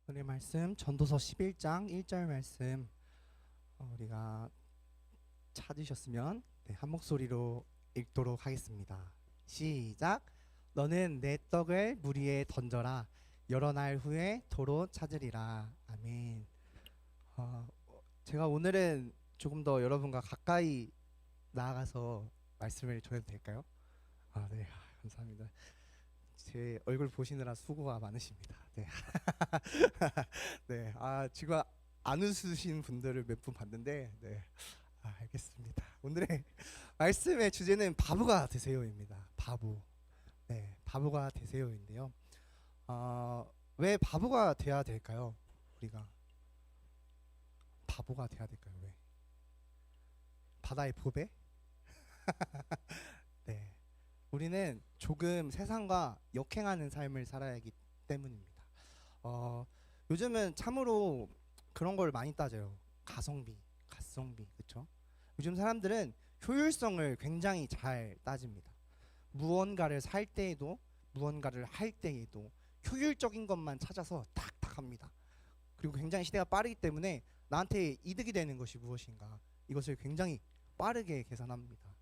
오늘 말씀 전도서 11장 1절 말씀 우리가 찾으셨으면 한 목소리로 읽도록 하겠습니다. 시작. 너는 내 떡을 물 위에 던져라. 여러 날 후에 도로 찾으리라. 아멘. 어, 제가 오늘은 조금 더 여러분과 가까이 나아가서 말씀을 전해도 될까요? 네. 감사합니다. 제 얼굴 보시느라 수고가 많으십니다. 네. 네. 지금 안 웃으신 분들을 몇 분 봤는데, 네. 알겠습니다. 오늘의 말씀의 주제는 바보가 되세요입니다. 바보. 네. 바보가 되세요인데요. 왜 바보가 돼야 될까요? 우리가 바보가 돼야 될까요? 왜? 바다의 보배? 네. 우리는 조금 세상과 역행하는 삶을 살아야 하기 때문입니다. 요즘은 참으로 그런 걸 많이 따져요. 가성비, 갓성비, 그렇죠? 요즘 사람들은 효율성을 굉장히 잘 따집니다. 무언가를 살 때에도 무언가를 할 때에도 효율적인 것만 찾아서 탁탁 합니다. 그리고 굉장히 시대가 빠르기 때문에 나한테 이득이 되는 것이 무엇인가, 이것을 굉장히 빠르게 계산합니다.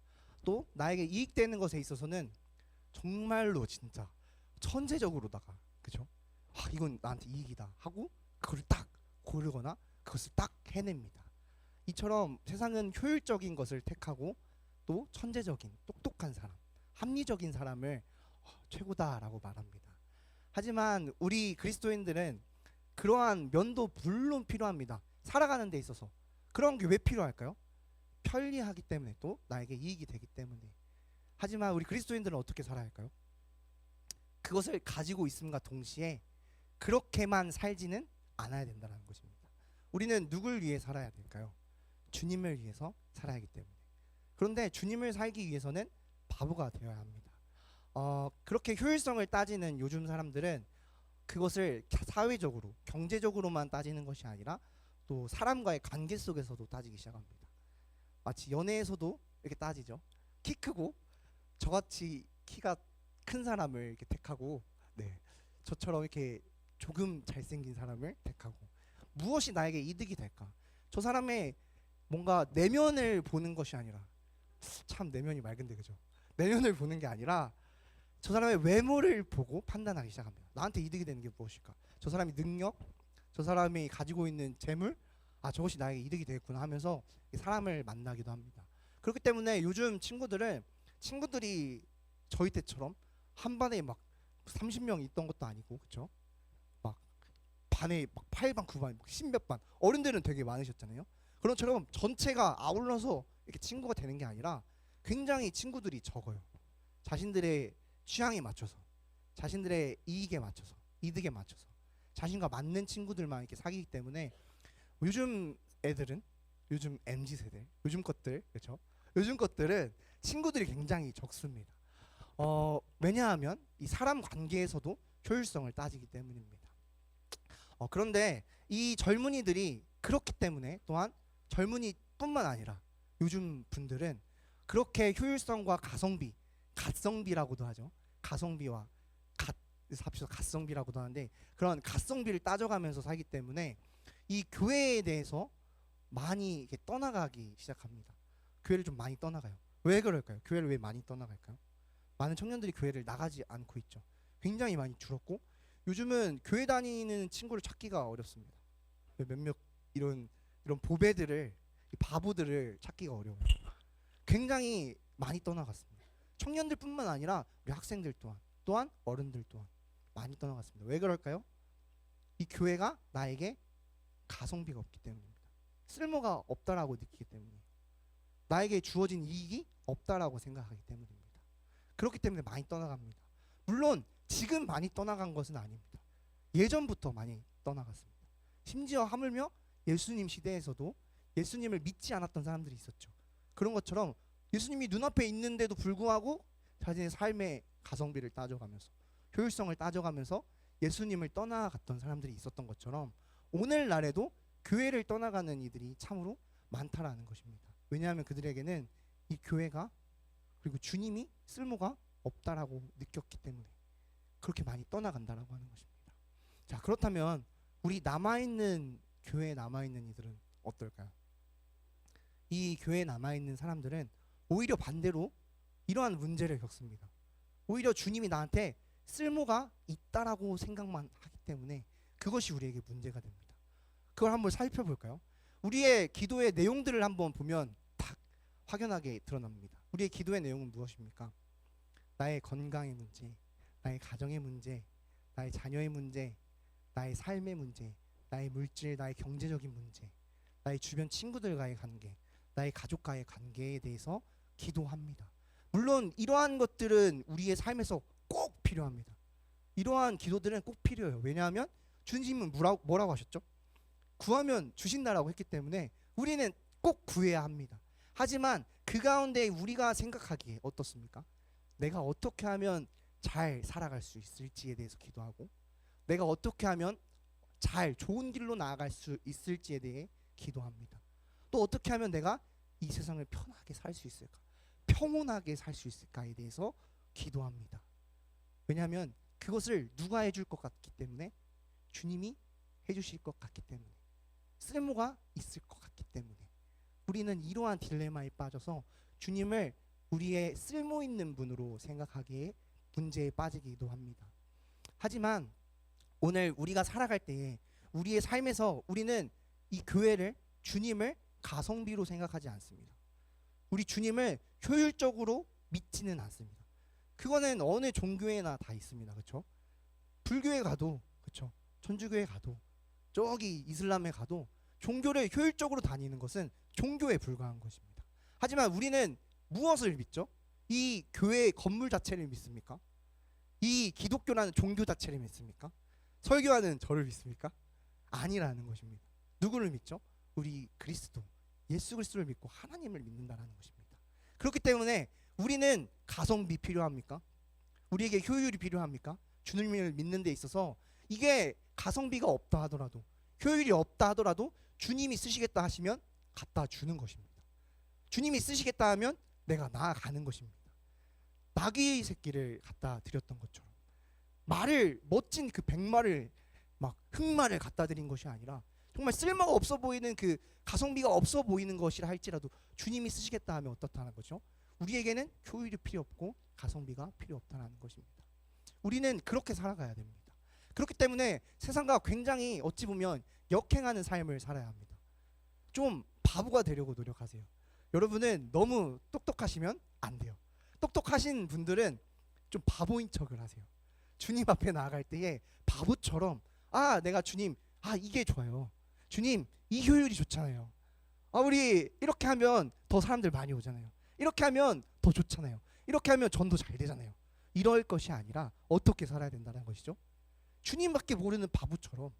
또 나에게 이익되는 것에 있어서는 정말로 진짜 천재적으로다가, 그죠? 이건 나한테 이익이다 하고 그걸 딱 고르거나 그것을 딱 해냅니다. 이처럼 세상은 효율적인 것을 택하고 또 천재적인 똑똑한 사람, 합리적인 사람을 최고다라고 말합니다. 하지만 우리 그리스도인들은 그러한 면도 물론 필요합니다. 살아가는 데 있어서 그런 게 왜 필요할까요? 편리하기 때문에, 또 나에게 이익이 되기 때문에. 하지만 우리 그리스도인들은 어떻게 살아야 할까요? 그것을 가지고 있음과 동시에 그렇게만 살지는 않아야 된다는 것입니다. 우리는 누굴 위해 살아야 될까요? 주님을 위해서 살아야 하기 때문에. 그런데 주님을 살기 위해서는 바보가 되어야 합니다. 그렇게 효율성을 따지는 요즘 사람들은 그것을 사회적으로, 경제적으로만 따지는 것이 아니라 또 사람과의 관계 속에서도 따지기 시작합니다. 마치 연애에서도 이렇게 따지죠. 키 크고 저같이 키가 큰 사람을 이렇게 택하고, 네, 저처럼 이렇게 조금 잘생긴 사람을 택하고, 무엇이 나에게 이득이 될까? 저 사람의 뭔가 내면을 보는 것이 아니라, 참 내면이 맑은데, 그죠? 내면을 보는 게 아니라 저 사람의 외모를 보고 판단하기 시작합니다. 나한테 이득이 되는 게 무엇일까? 저 사람의 능력, 저 사람이 가지고 있는 재물, 저것이 나에게 이득이 되겠구나 하면서 사람을 만나기도 합니다. 그렇기 때문에 요즘 친구들이 저희 때처럼 한 반에 막 30명 있던 것도 아니고, 그렇죠? 막 반에 막 8반, 9반, 10몇 반, 어른들은 되게 많으셨잖아요. 그런 것처럼 전체가 아울러서 이렇게 친구가 되는 게 아니라 굉장히 친구들이 적어요. 자신들의 취향에 맞춰서, 자신들의 이익에 맞춰서, 이득에 맞춰서 자신과 맞는 친구들만 이렇게 사귀기 때문에 요즘 애들은, 요즘 MZ 세대, 요즘 것들, 그렇죠? 요즘 것들은 친구들이 굉장히 적습니다. 왜냐하면 이 사람 관계에서도 효율성을 따지기 때문입니다. 그런데 이 젊은이들이 그렇기 때문에, 또한 젊은이뿐만 아니라 요즘 분들은 그렇게 효율성과 가성비, 갓성비라고도 하죠. 가성비와 합쳐서 갓성비라고도 하는데, 그런 갓성비를 따져가면서 살기 때문에 이 교회에 대해서 많이 이렇게 떠나가기 시작합니다. 교회를 좀 많이 떠나가요. 왜 그럴까요? 교회를 왜 많이 떠나갈까요? 많은 청년들이 교회를 나가지 않고 있죠. 굉장히 많이 줄었고, 요즘은 교회 다니는 친구를 찾기가 어렵습니다. 몇몇 이런 보배들을, 바보들을 찾기가 어려워요. 굉장히 많이 떠나갔습니다. 청년들뿐만 아니라 우리 학생들 또한 어른들 또한 많이 떠나갔습니다. 왜 그럴까요? 이 교회가 나에게 가성비가 없기 때문입니다. 쓸모가 없다라고 느끼기 때문에, 나에게 주어진 이익이 없다라고 생각하기 때문입니다. 그렇기 때문에 많이 떠나갑니다. 물론 지금 많이 떠나간 것은 아닙니다. 예전부터 많이 떠나갔습니다. 심지어 하물며 예수님 시대에서도 예수님을 믿지 않았던 사람들이 있었죠. 그런 것처럼 예수님이 눈앞에 있는데도 불구하고 자신의 삶의 가성비를 따져가면서, 효율성을 따져가면서 예수님을 떠나갔던 사람들이 있었던 것처럼 오늘날에도 교회를 떠나가는 이들이 참으로 많다라는 것입니다. 왜냐하면 그들에게는 이 교회가, 그리고 주님이 쓸모가 없다라고 느꼈기 때문에 그렇게 많이 떠나간다라고 하는 것입니다. 자, 그렇다면 우리 남아있는 교회에 남아있는 이들은 어떨까요? 이 교회에 남아있는 사람들은 오히려 반대로 이러한 문제를 겪습니다. 오히려 주님이 나한테 쓸모가 있다라고 생각만 하기 때문에 그것이 우리에게 문제가 됩니다. 그걸 한번 살펴볼까요? 우리의 기도의 내용들을 한번 보면 딱 확연하게 드러납니다. 우리의 기도의 내용은 무엇입니까? 나의 건강의 문제, 나의 가정의 문제, 나의 자녀의 문제, 나의 삶의 문제, 나의 물질, 나의 경제적인 문제, 나의 주변 친구들과의 관계, 나의 가족과의 관계에 대해서 기도합니다. 물론 이러한 것들은 우리의 삶에서 꼭 필요합니다. 이러한 기도들은 꼭 필요해요. 왜냐하면 주님은 뭐라고 하셨죠? 구하면 주신다라고 했기 때문에 우리는 꼭 구해야 합니다. 하지만 그 가운데 우리가 생각하기에 어떻습니까? 내가 어떻게 하면 잘 살아갈 수 있을지에 대해서 기도하고, 내가 어떻게 하면 잘 좋은 길로 나아갈 수 있을지에 대해 기도합니다. 또 어떻게 하면 내가 이 세상을 편하게 살 수 있을까, 평온하게 살 수 있을까에 대해서 기도합니다. 왜냐하면 그것을 누가 해줄 것 같기 때문에, 주님이 해주실 것 같기 때문에, 쓸모가 있을 것 같기 때문에 우리는 이러한 딜레마에 빠져서 주님을 우리의 쓸모 있는 분으로 생각하기에 문제에 빠지기도 합니다. 하지만 오늘 우리가 살아갈 때에 우리의 삶에서 우리는 이 교회를, 주님을 가성비로 생각하지 않습니다. 우리 주님을 효율적으로 믿지는 않습니다. 그거는 어느 종교에나 다 있습니다. 그렇죠? 불교에 가도, 그렇죠? 천주교에 가도, 저기 이슬람에 가도 종교를 효율적으로 다니는 것은 종교에 불과한 것입니다. 하지만 우리는 무엇을 믿죠? 이 교회 건물 자체를 믿습니까? 이 기독교라는 종교 자체를 믿습니까? 설교하는 저를 믿습니까? 아니라는 것입니다. 누구를 믿죠? 우리 그리스도, 예수 그리스도를 믿고 하나님을 믿는다라는 것입니다. 그렇기 때문에 우리는 가성비 필요합니까? 우리에게 효율이 필요합니까? 주님을 믿는 데 있어서 이게 가성비가 없다 하더라도, 효율이 없다 하더라도 주님이 쓰시겠다 하시면 갖다 주는 것입니다. 주님이 쓰시겠다 하면 내가 나아가는 것입니다. 나귀 새끼를 갖다 드렸던 것처럼, 말을, 멋진 그 백마를, 막 흑마를 갖다 드린 것이 아니라 정말 쓸모가 없어 보이는, 그 가성비가 없어 보이는 것이라 할지라도 주님이 쓰시겠다 하면 어떻다는 거죠? 우리에게는 효율이 필요 없고 가성비가 필요 없다는 것입니다. 우리는 그렇게 살아가야 됩니다. 그렇기 때문에 세상과 굉장히 어찌 보면 역행하는 삶을 살아야 합니다. 좀 바보가 되려고 노력하세요. 여러분은 너무 똑똑하시면 안 돼요. 똑똑하신 분들은 좀 바보인 척을 하세요. 주님 앞에 나아갈 때에 바보처럼, 아, 내가 주님, 아, 이게 좋아요. 주님, 이 효율이 좋잖아요. 아, 우리 이렇게 하면 더 사람들 많이 오잖아요. 이렇게 하면 더 좋잖아요. 이렇게 하면 전도 잘 되잖아요. 이럴 것이 아니라 어떻게 살아야 된다는 것이죠. 주님밖에 모르는 바보처럼,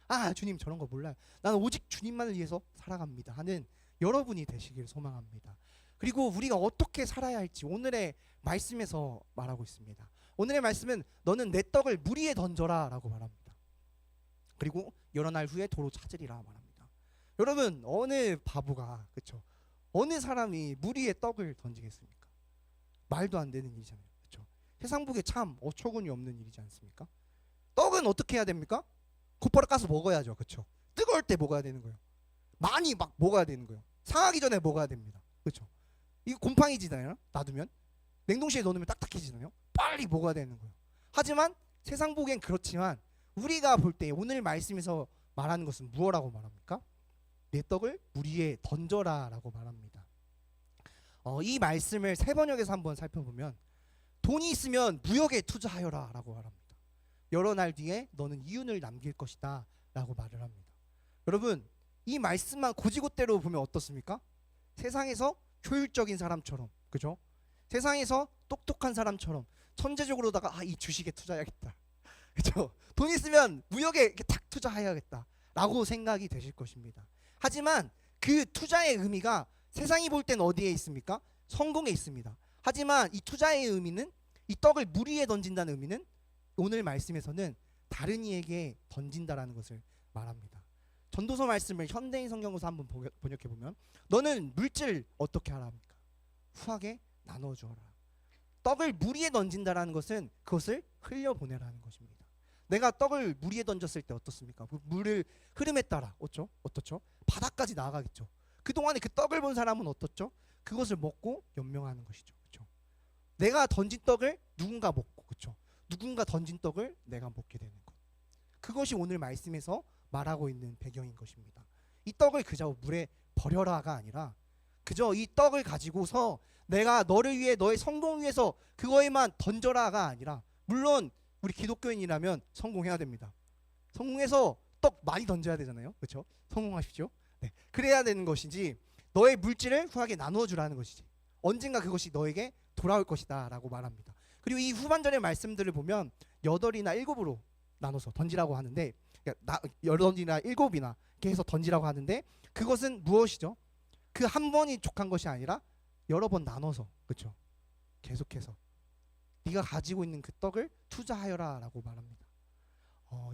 아, 주님 저런 거 몰라요. 나는 오직 주님만을 위해서 살아갑니다 하는 여러분이 되시길 소망합니다. 그리고 우리가 어떻게 살아야 할지 오늘의 말씀에서 말하고 있습니다. 오늘의 말씀은 너는 내 떡을 물 위에 던져라 라고 말합니다. 그리고 여러 날 후에 도로 찾으리라 말합니다. 여러분, 어느 바보가, 그렇죠? 어느 사람이 물 위에 떡을 던지겠습니까? 말도 안 되는 일이잖아요. 그렇죠? 세상 보기에 참 어처구니 없는 일이지 않습니까? 떡은 어떻게 해야 됩니까? 곧바로 까서 먹어야죠. 그렇죠? 뜨거울 때 먹어야 되는 거예요. 많이 막 먹어야 되는 거예요. 상하기 전에 먹어야 됩니다. 그렇죠? 이거 곰팡이지잖아요. 놔두면 냉동실에 넣으면 딱딱해지잖아요. 빨리 먹어야 되는 거예요. 하지만 세상 보기엔 그렇지만 우리가 볼 때 오늘 말씀에서 말하는 것은 무엇라고 말합니까? 내 떡을 물 위에 던져라 라고 말합니다. 이 말씀을 세 번역에서 한번 살펴보면, 돈이 있으면 무역에 투자하여라 라고 말합니다. 여러 날 뒤에 너는 이윤을 남길 것이다 라고 말을 합니다. 여러분, 이 말씀만 고지고대로 보면 어떻습니까? 세상에서 효율적인 사람처럼, 그죠? 세상에서 똑똑한 사람처럼 천재적으로다가, 아, 이 주식에 투자해야겠다, 그죠? 돈 있으면 무역에 이렇게 탁 투자해야겠다 라고 생각이 되실 것입니다. 하지만 그 투자의 의미가 세상이 볼 땐 어디에 있습니까? 성공에 있습니다. 하지만 이 투자의 의미는, 이 떡을 물 위에 던진다는 의미는 오늘 말씀에서는 다른 이에게 던진다라는 것을 말합니다. 전도서 말씀을 현대인 성경으로 한번 번역해 보면, 너는 물질 어떻게 하라 합니까? 후하게 나눠 주어라. 떡을 물 위에 던진다라는 것은 그것을 흘려보내라는 것입니다. 내가 떡을 물 위에 던졌을 때 어떻습니까? 물을 흐름에 따라 어떻죠? 바닥까지 나아가겠죠. 그동안에 그 떡을 본 사람은 어떻죠? 그것을 먹고 연명하는 것이죠. 그렇죠? 내가 던진 떡을 누군가 먹고, 그렇죠? 누군가 던진 떡을 내가 먹게 되는 것. 그것이 오늘 말씀에서 말하고 있는 배경인 것입니다. 이 떡을 그저 물에 버려라가 아니라 그저 이 떡을 가지고서 내가 너를 위해 너의 성공을 위해서 그거에만 던져라가 아니라, 물론 우리 기독교인이라면 성공해야 됩니다. 성공해서 떡 많이 던져야 되잖아요. 그렇죠? 성공하십시오. 네. 그래야 되는 것이지 너의 물질을 후하게 나누어 주라는 것이지. 언젠가 그것이 너에게 돌아올 것이다 라고 말합니다. 그리고 이 후반전의 말씀들을 보면 8이나 7으로 나눠서 던지라고 하는데, 8이나 7이나 이렇게 해서 던지라고 하는데, 그것은 무엇이죠? 그 한 번이 족한 것이 아니라 여러 번 나눠서, 그렇죠? 계속해서 네가 가지고 있는 그 떡을 투자하여라 라고 말합니다.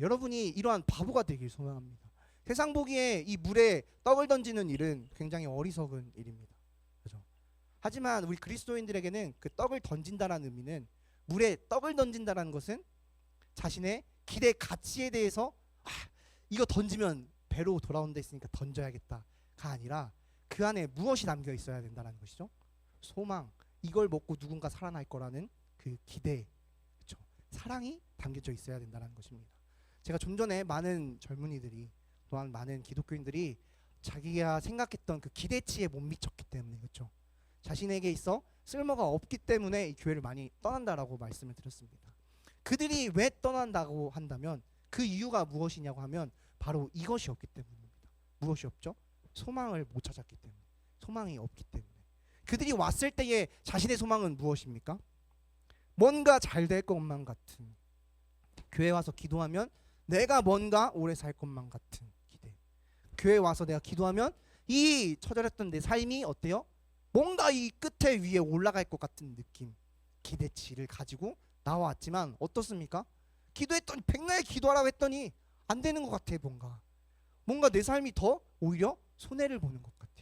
여러분이 이러한 바보가 되길 소망합니다. 세상 보기에 이 물에 떡을 던지는 일은 굉장히 어리석은 일입니다. 그렇죠? 하지만 우리 그리스도인들에게는 그 떡을 던진다라는 의미는, 물에 떡을 던진다라는 것은 자신의 기대 가치에 대해서 이거 던지면 배로 돌아온다 했으니까 던져야겠다가 아니라 그 안에 무엇이 담겨 있어야 된다는 것이죠. 소망, 이걸 먹고 누군가 살아날 거라는 그 기대, 그렇죠? 사랑이 담겨져 있어야 된다는 것입니다. 제가 좀 전에 많은 젊은이들이, 또한 많은 기독교인들이 자기가 생각했던 그 기대치에 못 미쳤기 때문에, 그렇죠? 자신에게 있어 쓸모가 없기 때문에 이 교회를 많이 떠난다라고 말씀을 드렸습니다. 그들이 왜 떠난다고 한다면 그 이유가 무엇이냐고 하면 바로 이것이 없기 때문입니다. 무엇이 없죠? 소망을 못 찾았기 때문에, 소망이 없기 때문에. 그들이 왔을 때의 자신의 소망은 무엇입니까? 뭔가 잘 될 것만 같은, 교회 와서 기도하면 내가 뭔가 오래 살 것만 같은 기대. 교회 와서 내가 기도하면 이 처절했던 내 삶이 어때요? 뭔가 이 끝에 위에 올라갈 것 같은 느낌, 기대치를 가지고 나왔지만 어떻습니까? 기도했더니 백날 기도하라고 했더니 안 되는 것 같아. 뭔가 내 삶이 더 오히려 손해를 보는 것 같아.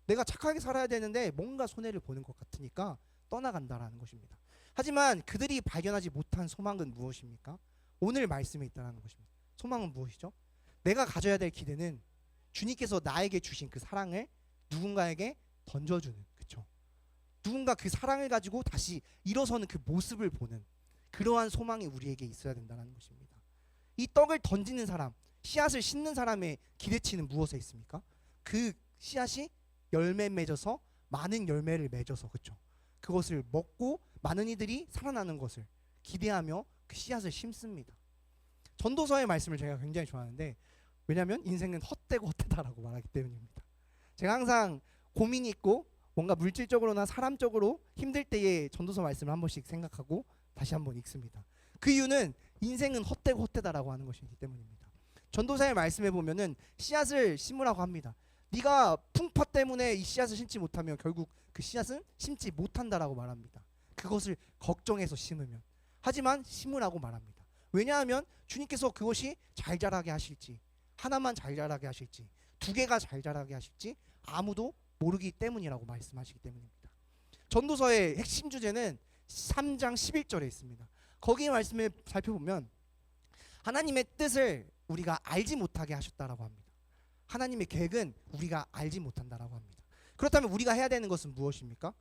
내가 착하게 살아야 되는데 뭔가 손해를 보는 것 같으니까 떠나간다라는 것입니다. 하지만 그들이 발견하지 못한 소망은 무엇입니까? 오늘 말씀에 있다는 것입니다. 소망은 무엇이죠? 내가 가져야 될 기대는 주님께서 나에게 주신 그 사랑을 누군가에게 던져주는, 그렇죠? 누군가 그 사랑을 가지고 다시 일어서는 그 모습을 보는 그러한 소망이 우리에게 있어야 된다는 것입니다. 이 떡을 던지는 사람, 씨앗을 심는 사람의 기대치는 무엇에 있습니까? 그 씨앗이 열매 맺어서 많은 열매를 맺어서, 그렇죠? 그것을 먹고 많은 이들이 살아나는 것을 기대하며 그 씨앗을 심습니다. 전도서의 말씀을 제가 굉장히 좋아하는데, 왜냐하면 인생은 헛되고 헛되다라고 말하기 때문입니다. 제가 항상 고민이 있고 뭔가 물질적으로나 사람적으로 힘들 때에 전도서 말씀을 한 번씩 생각하고 다시 한번 읽습니다. 그 이유는 인생은 헛되고 헛되다라고 하는 것이기 때문입니다. 전도서의 말씀에 보면은 씨앗을 심으라고 합니다. 네가 풍파 때문에 이 씨앗을 심지 못하면 결국 그 씨앗은 심지 못한다라고 말합니다. 그것을 걱정해서 심으면. 하지만 심으라고 말합니다. 왜냐하면 주님께서 그것이 잘 자라게 하실지, 하나만 잘 자라게 하실지, 2개가 잘 자라게 하실지 아무도 모르기 때문이라고 말씀하시기 때문입니다. 전도서의 핵심 주제는 3장 11절에 있습니다. 거기의 말씀을 살펴보면 하나님의 뜻을 우리가 알지 못하게 하셨다라고 합니다. 하나님의 계획은 우리가 알지 못한다라고 합니다. 그렇다면 우리가 해야 되는 것은 무엇입니까?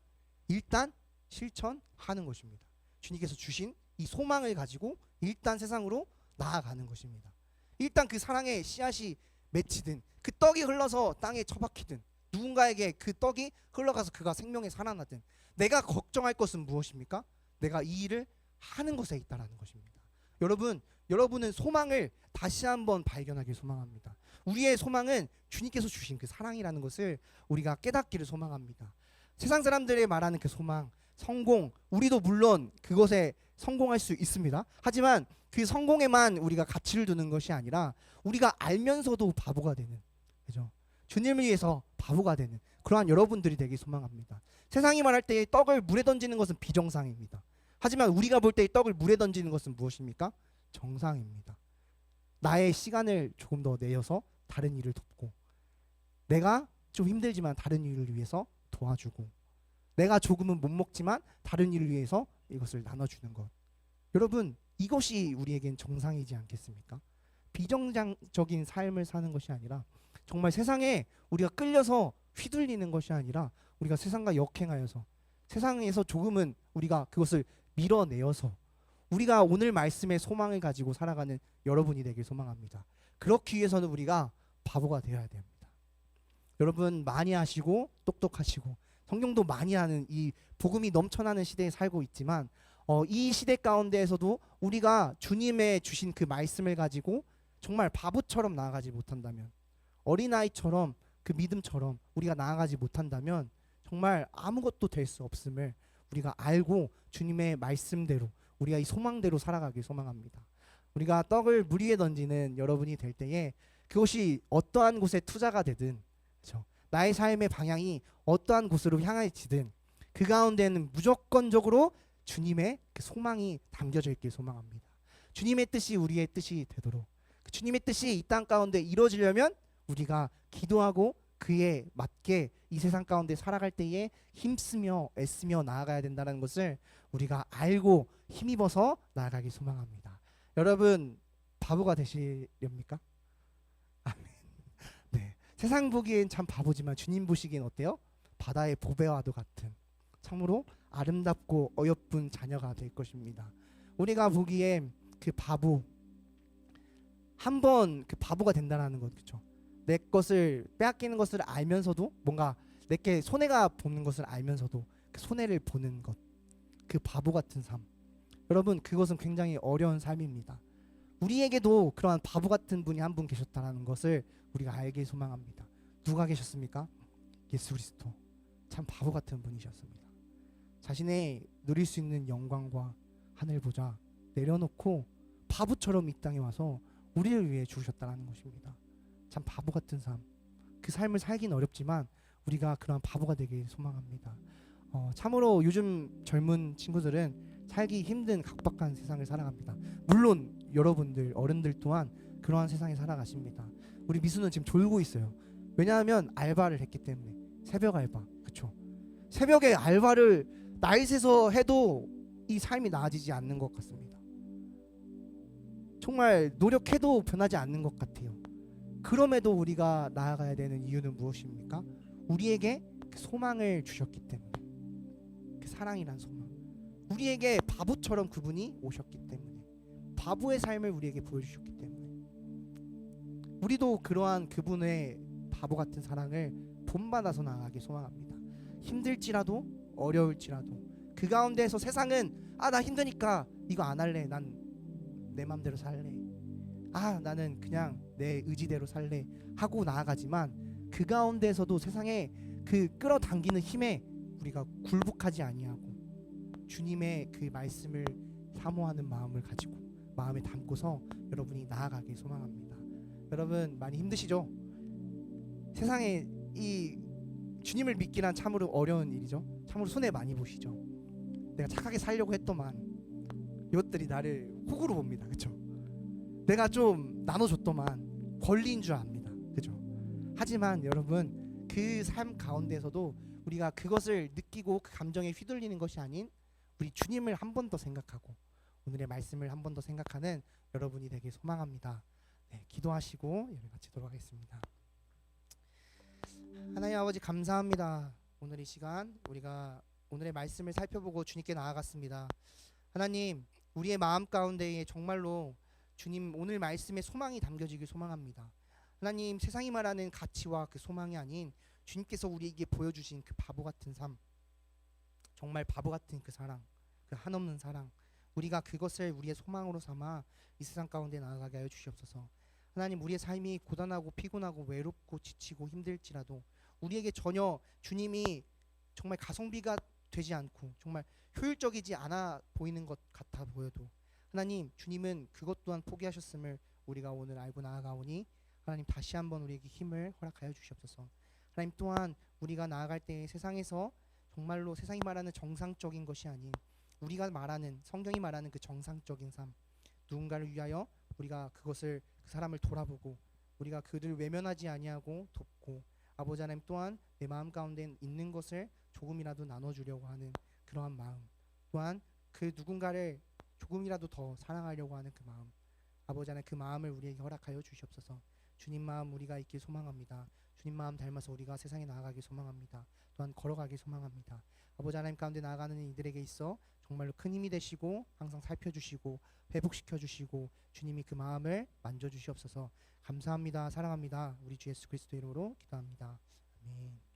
일단 실천하는 것입니다. 주님께서 주신 이 소망을 가지고 일단 세상으로 나아가는 것입니다. 일단 그 사랑의 씨앗이 맺히든 그 떡이 흘러서 땅에 처박히든 누군가에게 그 떡이 흘러가서 그가 생명에 살아나든 내가 걱정할 것은 무엇입니까? 내가 이 일을 하는 것에 있다라는 것입니다. 여러분은 소망을 다시 한번 발견하길 소망합니다. 우리의 소망은 주님께서 주신 그 사랑이라는 것을 우리가 깨닫기를 소망합니다. 세상 사람들이 말하는 그 소망, 성공, 우리도 물론 그것에 성공할 수 있습니다. 하지만 그 성공에만 우리가 가치를 두는 것이 아니라 우리가 알면서도 바보가 되는, 그죠? 주님을 위해서 바보가 되는 그러한 여러분들이 되길 소망합니다. 세상이 말할 때 떡을 물에 던지는 것은 비정상입니다. 하지만 우리가 볼 때 떡을 물에 던지는 것은 무엇입니까? 정상입니다. 나의 시간을 조금 더 내어서 다른 일을 돕고, 내가 좀 힘들지만 다른 일을 위해서 도와주고, 내가 조금은 못 먹지만 다른 일을 위해서 이것을 나눠주는 것. 여러분, 이것이 우리에겐 정상이지 않겠습니까? 비정상적인 삶을 사는 것이 아니라 정말 세상에 우리가 끌려서 휘둘리는 것이 아니라 우리가 세상과 역행하여서 세상에서 조금은 우리가 그것을 밀어내어서 우리가 오늘 말씀의 소망을 가지고 살아가는 여러분이 되길 소망합니다. 그렇기 위해서는 우리가 바보가 되어야 됩니다. 여러분 많이 하시고 똑똑하시고 성경도 많이 하는 이 복음이 넘쳐나는 시대에 살고 있지만 이 시대 가운데에서도 우리가 주님의 주신 그 말씀을 가지고 정말 바보처럼 나아가지 못한다면 어린아이처럼 그 믿음처럼 우리가 나아가지 못한다면 정말 아무것도 될 수 없음을 우리가 알고 주님의 말씀대로 우리가 이 소망대로 살아가길 소망합니다. 우리가 떡을 물 위에 던지는 여러분이 될 때에 그것이 어떠한 곳에 투자가 되든 그렇죠? 나의 삶의 방향이 어떠한 곳으로 향할지든 그 가운데는 무조건적으로 주님의 그 소망이 담겨져 있길 소망합니다. 주님의 뜻이 우리의 뜻이 되도록 그 주님의 뜻이 이 땅 가운데 이루어지려면 우리가 기도하고 그에 맞게 이 세상 가운데 살아갈 때에 힘쓰며 애쓰며 나아가야 된다는 것을 우리가 알고 힘입어서 나아가길 소망합니다. 여러분 바보가 되시렵니까? 아멘. 네, 세상 보기엔 참 바보지만 주님 보시기엔 어때요? 바다의 보배와도 같은 참으로 아름답고 어여쁜 자녀가 될 것입니다. 우리가 보기에 그 바보 한번 그 바보가 된다는 것 그렇죠? 내 것을 빼앗기는 것을 알면서도 뭔가 내게 손해가 보는 것을 알면서도 그 손해를 보는 것 그 바보 같은 삶 여러분 그것은 굉장히 어려운 삶입니다. 우리에게도 그러한 바보 같은 분이 한 분 계셨다는 것을 우리가 알길 소망합니다. 누가 계셨습니까? 예수 그리스도 참 바보 같은 분이셨습니다. 자신의 누릴 수 있는 영광과 하늘 보좌 내려놓고 바보처럼 이 땅에 와서 우리를 위해 죽으셨다는 것입니다. 참 바보 같은 삶 그 삶을 살긴 어렵지만 우리가 그러한 바보가 되길 소망합니다. 참으로 요즘 젊은 친구들은 살기 힘든 각박한 세상을 살아갑니다. 물론 여러분들 어른들 또한 그러한 세상에 살아가십니다. 우리 미수는 지금 졸고 있어요. 왜냐하면 알바를 했기 때문에 새벽 알바 그렇죠. 새벽에 알바를 나잇에서 해도 이 삶이 나아지지 않는 것 같습니다. 정말 노력해도 변하지 않는 것 같아요. 그럼에도 우리가 나아가야 되는 이유는 무엇입니까? 우리에게 그 소망을 주셨기 때문에 그 사랑이란 소망 우리에게 바보처럼 그분이 오셨기 때문에 바보의 삶을 우리에게 보여주셨기 때문에 우리도 그러한 그분의 바보 같은 사랑을 본받아서 나아가길 소망합니다. 힘들지라도 어려울지라도 그 가운데에서 세상은 나 힘드니까 이거 안 할래 난 내 맘대로 살래 나는 그냥 내 의지대로 살래 하고 나아가지만 그 가운데에서도 세상에 그 끌어당기는 힘에 우리가 굴복하지 아니하고 주님의 그 말씀을 사모하는 마음을 가지고 마음에 담고서 여러분이 나아가길 소망합니다. 여러분 많이 힘드시죠? 세상에 이 주님을 믿기란 참으로 어려운 일이죠. 참으로 손해 많이 보시죠. 내가 착하게 살려고 했더만 이것들이 나를 호구로 봅니다. 그렇죠? 내가 좀 나눠줬더만 권리인 줄 압니다. 그렇죠? 하지만 여러분 그 삶 가운데서도 우리가 그것을 느끼고 그 감정에 휘둘리는 것이 아닌 우리 주님을 한 번 더 생각하고 오늘의 말씀을 한 번 더 생각하는 여러분이 되길 소망합니다. 네, 기도하시고 예배 마치도록 하겠습니다. 하나님 아버지 감사합니다. 오늘 이 시간 우리가 오늘의 말씀을 살펴보고 주님께 나아갔습니다. 하나님 우리의 마음 가운데에 정말로 주님 오늘 말씀에 소망이 담겨지길 소망합니다. 하나님 세상이 말하는 가치와 그 소망이 아닌 주님께서 우리에게 보여주신 그 바보 같은 삶 정말 바보 같은 그 사랑 그 한없는 사랑 우리가 그것을 우리의 소망으로 삼아 이 세상 가운데 나아가게 하여 주시옵소서. 하나님 우리의 삶이 고단하고 피곤하고 외롭고 지치고 힘들지라도 우리에게 전혀 주님이 정말 가성비가 되지 않고 정말 효율적이지 않아 보이는 것 같아 보여도 하나님 주님은 그것 또한 포기하셨음을 우리가 오늘 알고 나아가오니 하나님 다시 한번 우리에게 힘을 허락하여 주시옵소서. 하나님 또한 우리가 나아갈 때 세상에서 정말로 세상이 말하는 정상적인 것이 아닌 우리가 말하는 성경이 말하는 그 정상적인 삶 누군가를 위하여 우리가 그것을 그 사람을 돌아보고 우리가 그들을 외면하지 아니하고 돕고 아버지 하나님 또한 내 마음 가운데 있는 것을 조금이라도 나눠주려고 하는 그러한 마음 또한 그 누군가를 조금이라도 더 사랑하려고 하는 그 마음, 아버지 하나님 그 마음을 우리에게 허락하여 주시옵소서. 주님 마음 우리가 있길 소망합니다. 주님 마음 닮아서 우리가 세상에 나아가길 소망합니다. 또한 걸어가길 소망합니다. 아버지 하나님 가운데 나아가는 이들에게 있어 정말로 큰 힘이 되시고 항상 살펴주시고 회복시켜 주시고 주님이 그 마음을 만져주시옵소서. 감사합니다. 사랑합니다. 우리 주 예수 그리스도 이름으로 기도합니다. 아멘.